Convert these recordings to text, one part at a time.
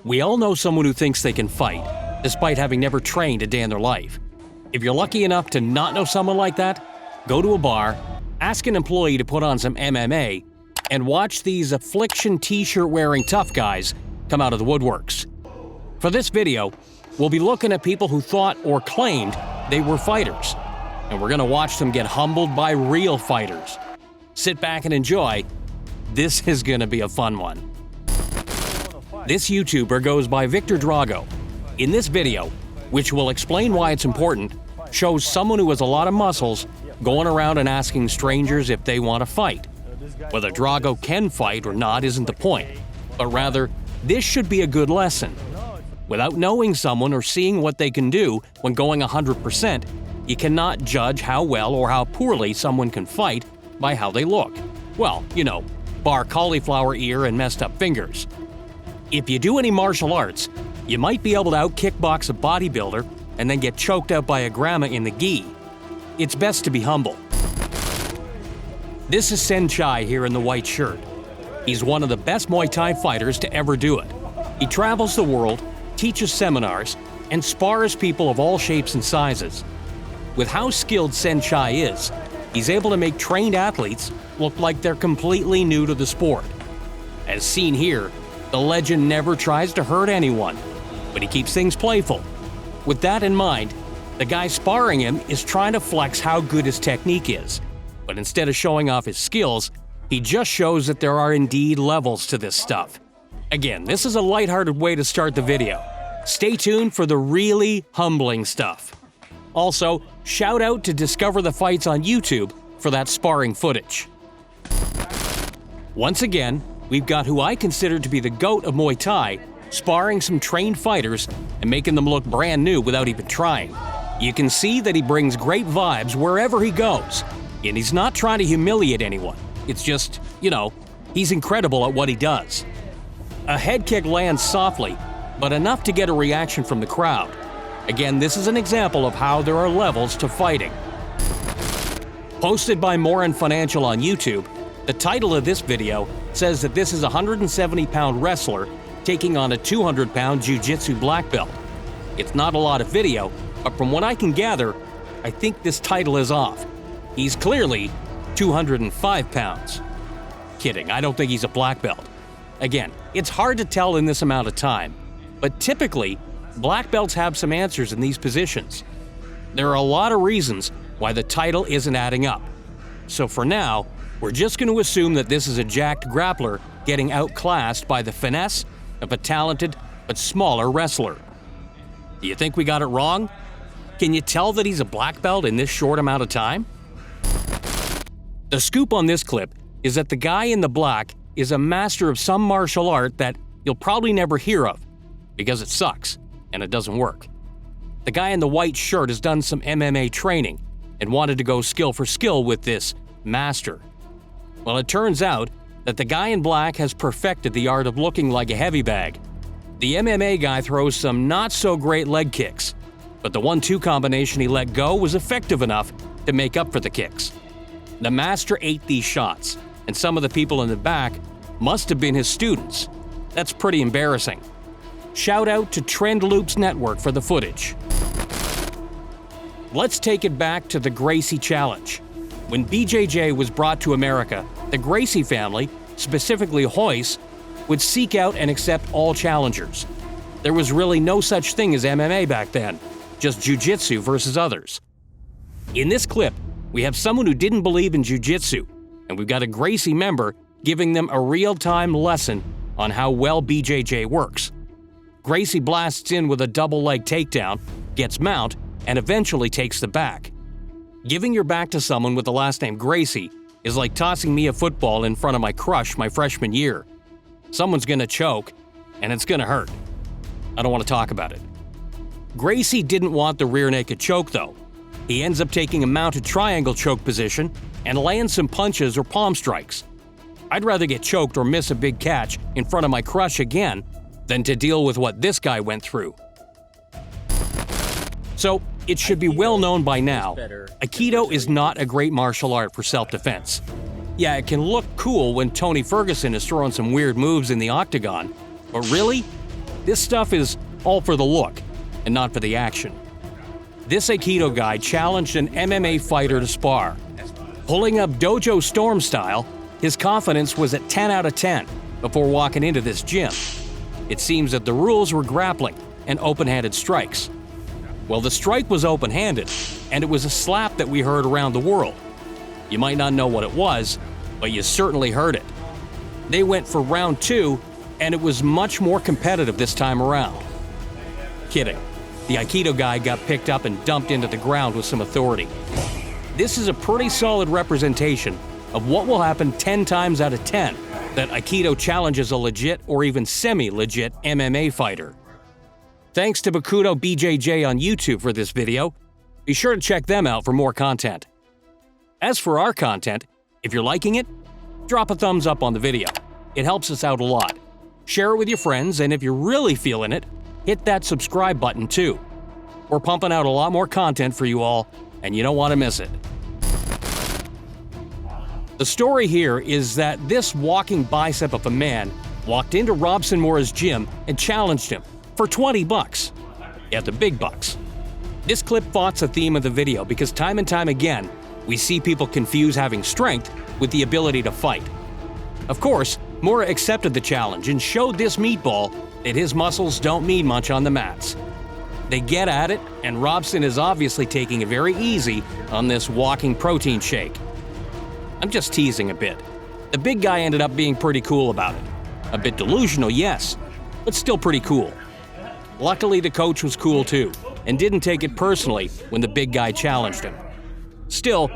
We all know someone who thinks they can fight, despite having never trained a day in their life. If you're lucky enough to not know someone like that, go to a bar, ask an employee to put on some MMA, and watch these Affliction t-shirt wearing tough guys come out of the woodworks. For this video, we'll be looking at people who thought or claimed they were fighters, and we're gonna watch them get humbled by real fighters. Sit back and enjoy. This is gonna be a fun one. This YouTuber goes by Victor Drago. In this video, which will explain why it's important, shows someone who has a lot of muscles going around and asking strangers if they want to fight. Whether Drago can fight or not isn't the point, but rather, this should be a good lesson. Without knowing someone or seeing what they can do when going 100%, you cannot judge how well or how poorly someone can fight by how they look. Well, you know, bar cauliflower ear and messed up fingers. If you do any martial arts, you might be able to out-kickbox a bodybuilder and then get choked out by a grandma in the gi. It's best to be humble. This is Senai here in the white shirt. He's one of the best Muay Thai fighters to ever do it. He travels the world, teaches seminars, and spars people of all shapes and sizes. With how skilled Senai is, he's able to make trained athletes look like they're completely new to the sport. As seen here, the legend never tries to hurt anyone, but he keeps things playful. With that in mind, the guy sparring him is trying to flex how good his technique is, but instead of showing off his skills, he just shows that there are indeed levels to this stuff. Again, this is a lighthearted way to start the video. Stay tuned for the really humbling stuff. Also, shout out to Discover the Fights on YouTube for that sparring footage. Once again, we've got who I consider to be the GOAT of Muay Thai, sparring some trained fighters and making them look brand new without even trying. You can see that he brings great vibes wherever he goes, and he's not trying to humiliate anyone. It's just, you know, he's incredible at what he does. A head kick lands softly, but enough to get a reaction from the crowd. Again, this is an example of how there are levels to fighting. Posted by Moren Financial on YouTube, the title of this video says that this is a 170-pound wrestler taking on a 200-pound jiu-jitsu black belt. It's not a lot of video, but from what I can gather, I think this title is off. He's clearly 205 pounds. Kidding, I don't think he's a black belt. Again, it's hard to tell in this amount of time, but typically, black belts have some answers in these positions. There are a lot of reasons why the title isn't adding up. So for now, we're just going to assume that this is a jacked grappler getting outclassed by the finesse of a talented but smaller wrestler. Do you think we got it wrong? Can you tell that he's a black belt in this short amount of time? The scoop on this clip is that the guy in the black is a master of some martial art that you'll probably never hear of because it sucks and it doesn't work. The guy in the white shirt has done some MMA training and wanted to go skill for skill with this master. Well, it turns out that the guy in black has perfected the art of looking like a heavy bag. The MMA guy throws some not-so-great leg kicks, but the 1-2 combination he let go was effective enough to make up for the kicks. The master ate these shots, and some of the people in the back must have been his students. That's pretty embarrassing. Shout out to Trend Loops Network for the footage. Let's take it back to the Gracie challenge. When BJJ was brought to America, the Gracie family, specifically Hoyce, would seek out and accept all challengers. There was really no such thing as MMA back then, just jiu-jitsu versus others. In this clip, we have someone who didn't believe in jiu-jitsu, and we've got a Gracie member giving them a real-time lesson on how well BJJ works. Gracie blasts in with a double leg takedown, gets mount, and eventually takes the back. Giving your back to someone with the last name Gracie is like tossing me a football in front of my crush my freshman year. Someone's gonna choke, and it's gonna hurt. I don't want to talk about it. Gracie didn't want the rear naked choke though. He ends up taking a mounted triangle choke position and lands some punches or palm strikes. I'd rather get choked or miss a big catch in front of my crush again than to deal with what this guy went through. So, it should be well known by now, Aikido is not a great martial art for self-defense. Yeah, it can look cool when Tony Ferguson is throwing some weird moves in the octagon, but really, This stuff is all for the look and not for the action. This Aikido guy challenged an MMA fighter to spar. Pulling up dojo storm style, his confidence was at 10 out of 10 before walking into this gym. It seems that the rules were grappling and open-handed strikes. Well, the strike was open-handed, and it was a slap that we heard around the world. You might not know what it was, but you certainly heard it. They went for round 2, and it was much more competitive this time around. Kidding. The Aikido guy got picked up and dumped into the ground with some authority. This is a pretty solid representation of what will happen 10 times out of 10 that Aikido challenges a legit or even semi-legit MMA fighter. Thanks to Bakudo BJJ on YouTube for this video. Be sure to check them out for more content. As for our content, if you're liking it, drop a thumbs up on the video. It helps us out a lot. Share it with your friends, and if you're really feeling it, hit that subscribe button too. We're pumping out a lot more content for you all, and you don't want to miss it. The story here is that this walking bicep of a man walked into Robson Mora's gym and challenged him for $20. Yeah, the big bucks. This clip foughts the theme of the video because time and time again, we see people confuse having strength with the ability to fight. Of course, Mora accepted the challenge and showed this meatball that his muscles don't mean much on the mats. They get at it, and Robson is obviously taking it very easy on this walking protein shake. I'm just teasing a bit. The big guy ended up being pretty cool about it. A bit delusional, yes, but still pretty cool. Luckily, the coach was cool too, and didn't take it personally when the big guy challenged him. Still,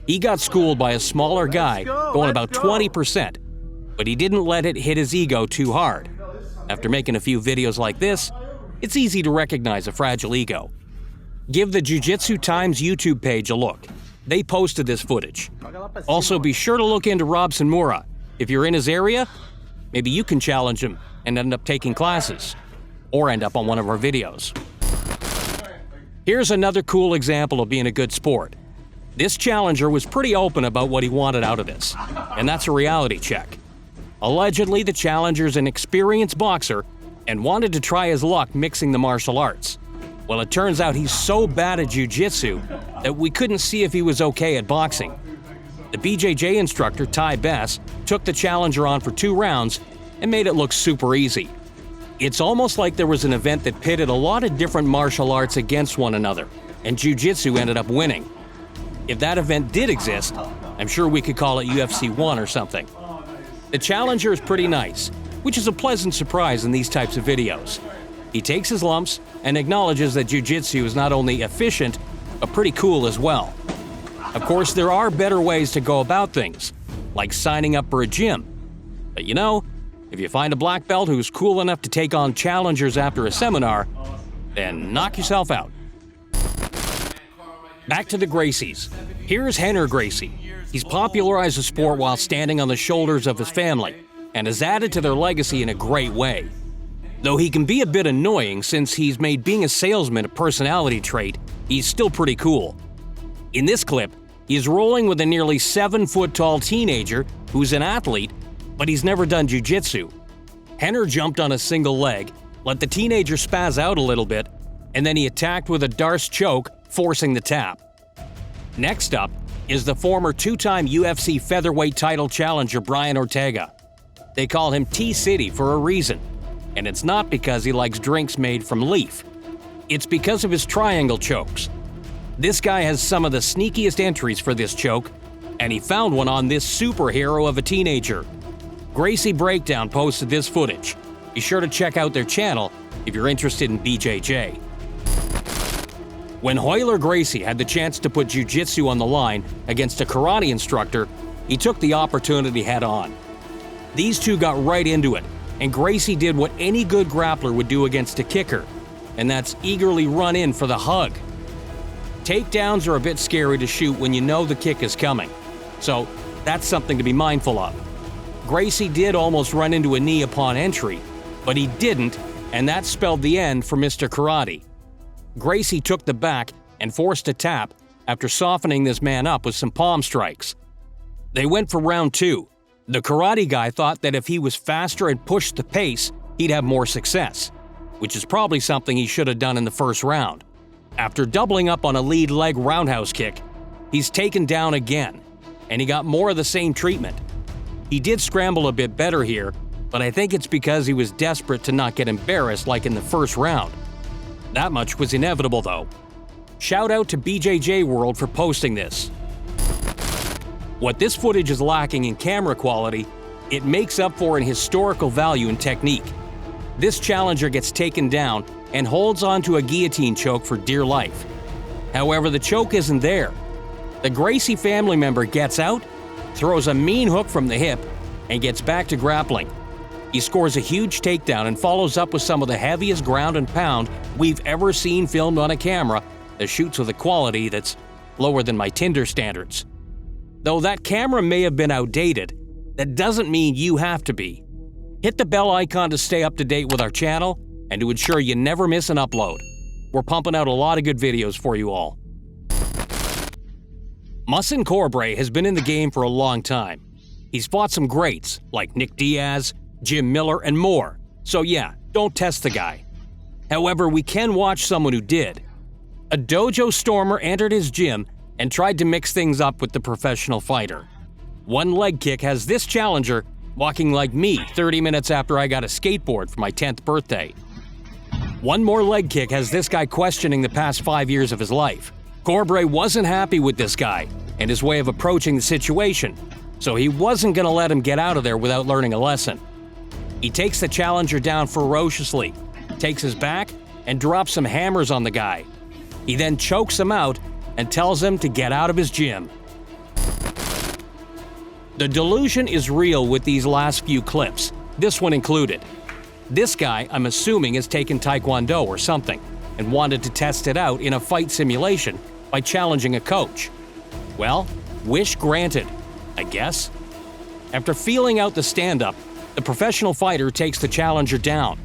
he got schooled by a smaller guy going about 20%, but he didn't let it hit his ego too hard. After making a few videos like this, it's easy to recognize a fragile ego. Give the Jiu-Jitsu Times YouTube page a look. They posted this footage. Also, be sure to look into Robson Mora. If you're in his area, maybe you can challenge him and end up taking classes, or end up on one of our videos. Here's another cool example of being a good sport. This challenger was pretty open about what he wanted out of this, and that's a reality check. Allegedly, the challenger's an experienced boxer and wanted to try his luck mixing the martial arts. Well, it turns out he's so bad at jiu-jitsu that we couldn't see if he was okay at boxing. The BJJ instructor, Ty Bess, took the challenger on for 2 rounds and made it look super easy. It's almost like there was an event that pitted a lot of different martial arts against one another, and jiu-jitsu ended up winning. If that event did exist, I'm sure we could call it UFC 1 or something. The challenger is pretty nice, which is a pleasant surprise in these types of videos. He takes his lumps and acknowledges that jiu-jitsu is not only efficient, but pretty cool as well. Of course, there are better ways to go about things, like signing up for a gym. But you know, if you find a black belt who's cool enough to take on challengers after a seminar, then knock yourself out. Back to the Gracies. Here's Henner Gracie. He's popularized the sport while standing on the shoulders of his family, and has added to their legacy in a great way. Though he can be a bit annoying since he's made being a salesman a personality trait, he's still pretty cool. In this clip, he's rolling with a nearly 7-foot-tall teenager who's an athlete, but he's never done jiu-jitsu. Henner jumped on a single leg, let the teenager spaz out a little bit, and then he attacked with a Darce choke, forcing the tap. Next up is the former 2-time UFC featherweight title challenger Brian Ortega. They call him T-City for a reason, and it's not because he likes drinks made from leaf. It's because of his triangle chokes. This guy has some of the sneakiest entries for this choke, and he found one on this superhero of a teenager. Gracie Breakdown posted this footage. Be sure to check out their channel if you're interested in BJJ. When Royler Gracie had the chance to put jiu-jitsu on the line against a karate instructor, he took the opportunity head on. These two got right into it, and Gracie did what any good grappler would do against a kicker, and that's eagerly run in for the hug. Takedowns are a bit scary to shoot when you know the kick is coming, so that's something to be mindful of. Gracie did almost run into a knee upon entry, but he didn't, and that spelled the end for Mr. Karate. Gracie took the back and forced a tap after softening this man up with some palm strikes. They went for round 2. The karate guy thought that if he was faster and pushed the pace, he'd have more success. which is probably something he should have done in the first round. After doubling up on a lead leg roundhouse kick, he's taken down again, and he got more of the same treatment. He did scramble a bit better here, but I think it's because he was desperate to not get embarrassed like in the first round. That much was inevitable though. Shout out to BJJ World for posting this. What this footage is lacking in camera quality, it makes up for in historical value and technique. This challenger gets taken down and holds onto a guillotine choke for dear life. However, the choke isn't there. The Gracie family member gets out, throws a mean hook from the hip, and gets back to grappling. He scores a huge takedown and follows up with some of the heaviest ground and pound we've ever seen filmed on a camera that shoots with a quality that's lower than my Tinder standards. Though that camera may have been outdated, that doesn't mean you have to be. Hit the bell icon to stay up to date with our channel and to ensure you never miss an upload. We're pumping out a lot of good videos for you all. Moren Financial has been in the game for a long time. He's fought some greats like Nick Diaz, Jim Miller, and more. So yeah, don't test the guy. However, we can watch someone who did. A dojo stormer entered his gym and tried to mix things up with the professional fighter. One leg kick has this challenger walking like me 30 minutes after I got a skateboard for my 10th birthday. One more leg kick has this guy questioning the past 5 years of his life. Corbray wasn't happy with this guy and his way of approaching the situation, so he wasn't going to let him get out of there without learning a lesson. He takes the challenger down ferociously, takes his back, and drops some hammers on the guy. He then chokes him out and tells him to get out of his gym. The delusion is real with these last few clips, this one included. This guy, I'm assuming, has taken Taekwondo or something and wanted to test it out in a fight simulation by challenging a coach. Well, wish granted, I guess. After feeling out the stand-up, the professional fighter takes the challenger down.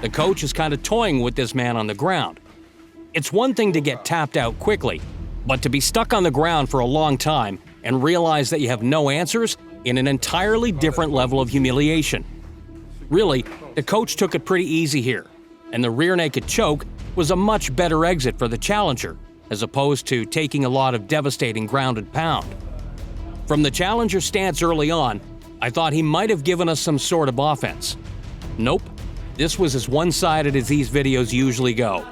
The coach is kind of toying with this man on the ground. It's one thing to get tapped out quickly, but to be stuck on the ground for a long time and realize that you have no answers in an entirely different level of humiliation. Really, the coach took it pretty easy here, and the rear naked choke was a much better exit for the challenger, as opposed to taking a lot of devastating ground and pound. From the challenger's stance early on, I thought he might have given us some sort of offense. Nope, this was as one-sided as these videos usually go.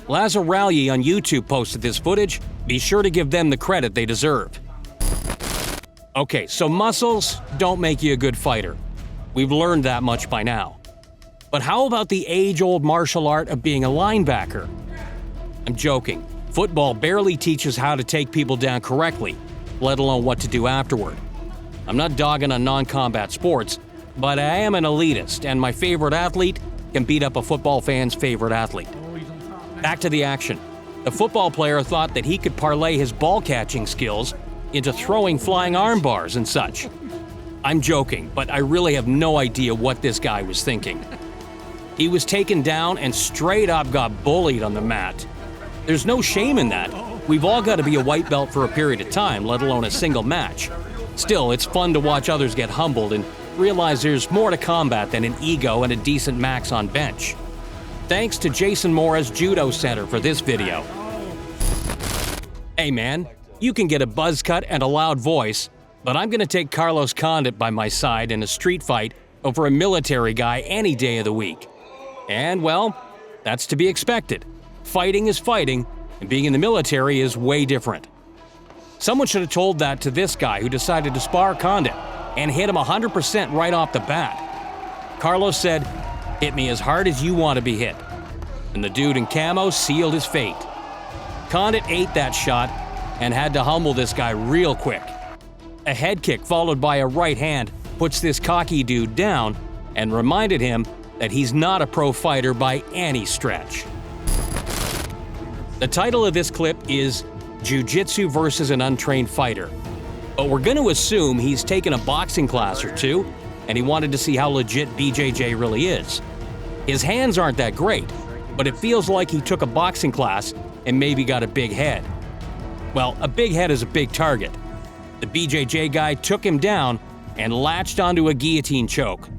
Lazaralyi on YouTube posted this footage. Be sure to give them the credit they deserve. Okay, so muscles don't make you a good fighter. We've learned that much by now. But how about the age-old martial art of being a linebacker? I'm joking. Football barely teaches how to take people down correctly, let alone what to do afterward. I'm not dogging on non-combat sports, but I am an elitist, and my favorite athlete can beat up a football fan's favorite athlete. Back to the action. The football player thought that he could parlay his ball-catching skills into throwing flying arm bars and such. I'm joking, but I really have no idea what this guy was thinking. He was taken down and straight up got bullied on the mat. There's no shame in that. We've all got to be a white belt for a period of time, let alone a single match. Still, it's fun to watch others get humbled and realize there's more to combat than an ego and a decent max on bench. Thanks to Jason Mora's Judo Center for this video. Hey man, you can get a buzz cut and a loud voice, but I'm gonna take Carlos Condit by my side in a street fight over a military guy any day of the week. And well, that's to be expected. Fighting is fighting, and being in the military is way different. Someone should have told that to this guy who decided to spar Condit and hit him 100% right off the bat. Carlos said, "Hit me as hard as you want to be hit." And the dude in camo sealed his fate. Condit ate that shot and had to humble this guy real quick. A head kick followed by a right hand puts this cocky dude down and reminded him that he's not a pro fighter by any stretch. The title of this clip is Jiu-Jitsu versus an untrained fighter. But we're going to assume he's taken a boxing class or two, and he wanted to see how legit BJJ really is. His hands aren't that great, but it feels like he took a boxing class and maybe got a big head. Well, a big head is a big target. The BJJ guy took him down and latched onto a guillotine choke.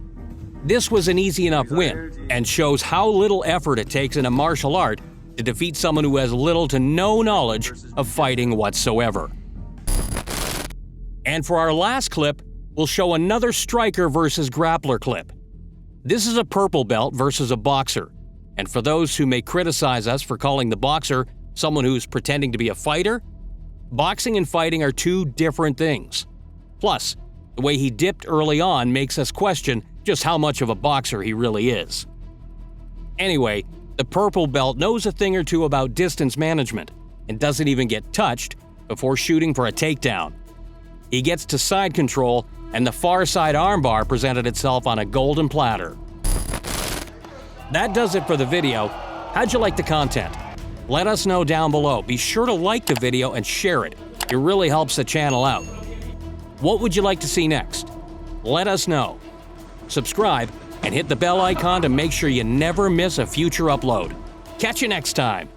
This was an easy enough win and shows how little effort it takes in a martial art to defeat someone who has little to no knowledge of fighting whatsoever. And for our last clip, we'll show another striker versus grappler clip. This is a purple belt versus a boxer. And for those who may criticize us for calling the boxer someone who's pretending to be a fighter, boxing and fighting are two different things. Plus, the way he dipped early on makes us question just how much of a boxer he really is. Anyway, the purple belt knows a thing or two about distance management and doesn't even get touched before shooting for a takedown. He gets to side control, and the far side armbar presented itself on a golden platter. That does it for the video. How'd you like the content? Let us know down below. Be sure to like the video and share it. It really helps the channel out. What would you like to see next? Let us know. Subscribe and hit the bell icon to make sure you never miss a future upload. Catch you next time.